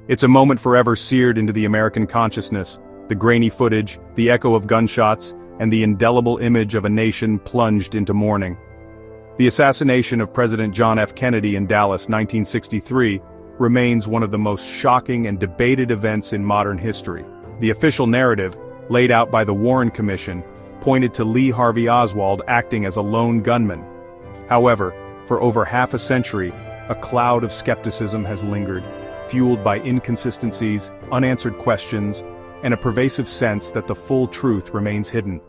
It's a moment forever seared into the American consciousness, the grainy footage, the echo of gunshots, and the indelible image of a nation plunged into mourning. The assassination of President John F. Kennedy in Dallas, 1963, remains one of the most shocking and debated events in modern history. The official narrative, laid out by the Warren Commission, pointed to Lee Harvey Oswald acting as a lone gunman. However, for over half a century, a cloud of skepticism has lingered, fueled by inconsistencies, unanswered questions, and a pervasive sense that the full truth remains hidden.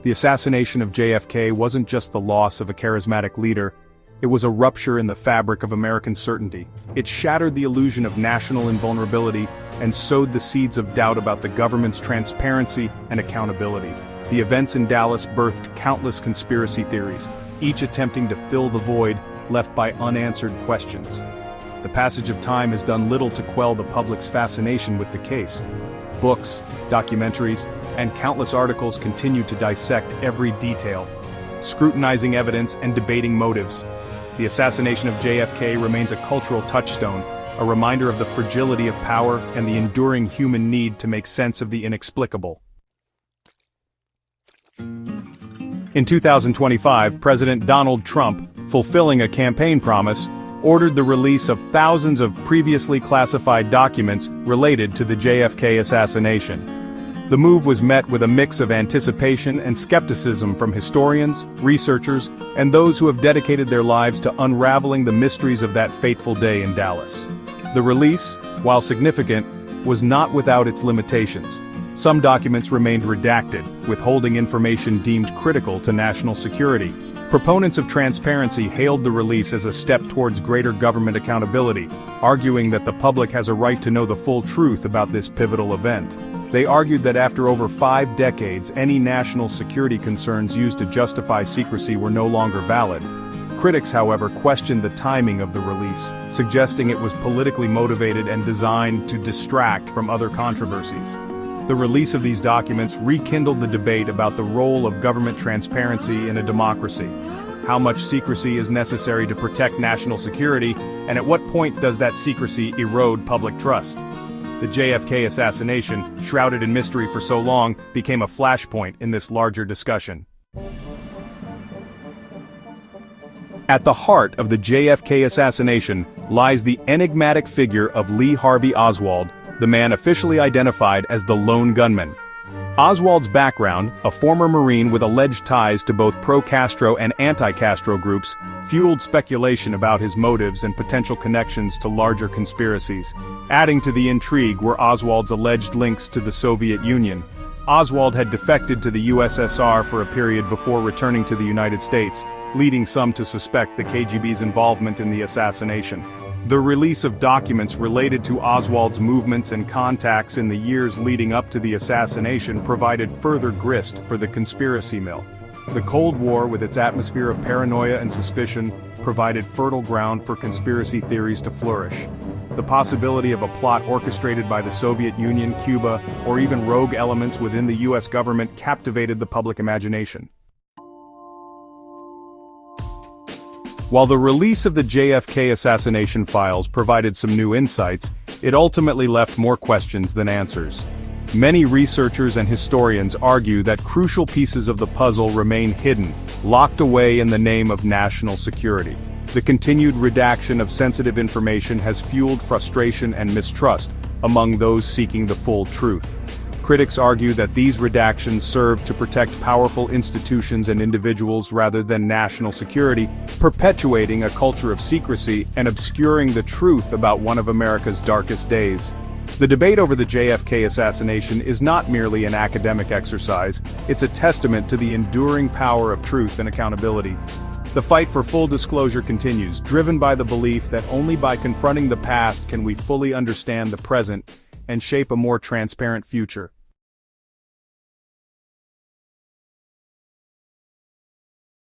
The assassination of JFK wasn't just the loss of a charismatic leader, it was a rupture in the fabric of American certainty. It shattered the illusion of national invulnerability and sowed the seeds of doubt about the government's transparency and accountability. The events in Dallas birthed countless conspiracy theories, each attempting to fill the void left by unanswered questions. The passage of time has done little to quell the public's fascination with the case. Books, documentaries, and countless articles continue to dissect every detail, scrutinizing evidence and debating motives. The assassination of JFK remains a cultural touchstone, a reminder of the fragility of power and the enduring human need to make sense of the inexplicable. In 2025, President Donald Trump, fulfilling a campaign promise, ordered the release of thousands of previously classified documents related to the JFK assassination. The move was met with a mix of anticipation and skepticism from historians, researchers, and those who have dedicated their lives to unraveling the mysteries of that fateful day in Dallas. The release, while significant, was not without its limitations. Some documents remained redacted, withholding information deemed critical to national security. Proponents of transparency hailed the release as a step towards greater government accountability, arguing that the public has a right to know the full truth about this pivotal event. They argued that after over 5 decades, any national security concerns used to justify secrecy were no longer valid. Critics, however, questioned the timing of the release, suggesting it was politically motivated and designed to distract from other controversies. The release of these documents rekindled the debate about the role of government transparency in a democracy. How much secrecy is necessary to protect national security, and at what point does that secrecy erode public trust? The JFK assassination, shrouded in mystery for so long, became a flashpoint in this larger discussion. At the heart of the JFK assassination lies the enigmatic figure of Lee Harvey Oswald, the man officially identified as the lone gunman. Oswald's background, a former Marine with alleged ties to both pro-Castro and anti-Castro groups, fueled speculation about his motives and potential connections to larger conspiracies. Adding to the intrigue were Oswald's alleged links to the Soviet Union. Oswald had defected to the USSR for a period before returning to the United States, leading some to suspect the KGB's involvement in the assassination. The release of documents related to Oswald's movements and contacts in the years leading up to the assassination provided further grist for the conspiracy mill. The Cold War, with its atmosphere of paranoia and suspicion, provided fertile ground for conspiracy theories to flourish. The possibility of a plot orchestrated by the Soviet Union, Cuba, or even rogue elements within the US government captivated the public imagination. While the release of the JFK assassination files provided some new insights, it ultimately left more questions than answers. Many researchers and historians argue that crucial pieces of the puzzle remain hidden, locked away in the name of national security. The continued redaction of sensitive information has fueled frustration and mistrust among those seeking the full truth. Critics argue that these redactions serve to protect powerful institutions and individuals rather than national security, perpetuating a culture of secrecy and obscuring the truth about one of America's darkest days. The debate over the JFK assassination is not merely an academic exercise, it's a testament to the enduring power of truth and accountability. The fight for full disclosure continues, driven by the belief that only by confronting the past can we fully understand the present and shape a more transparent future.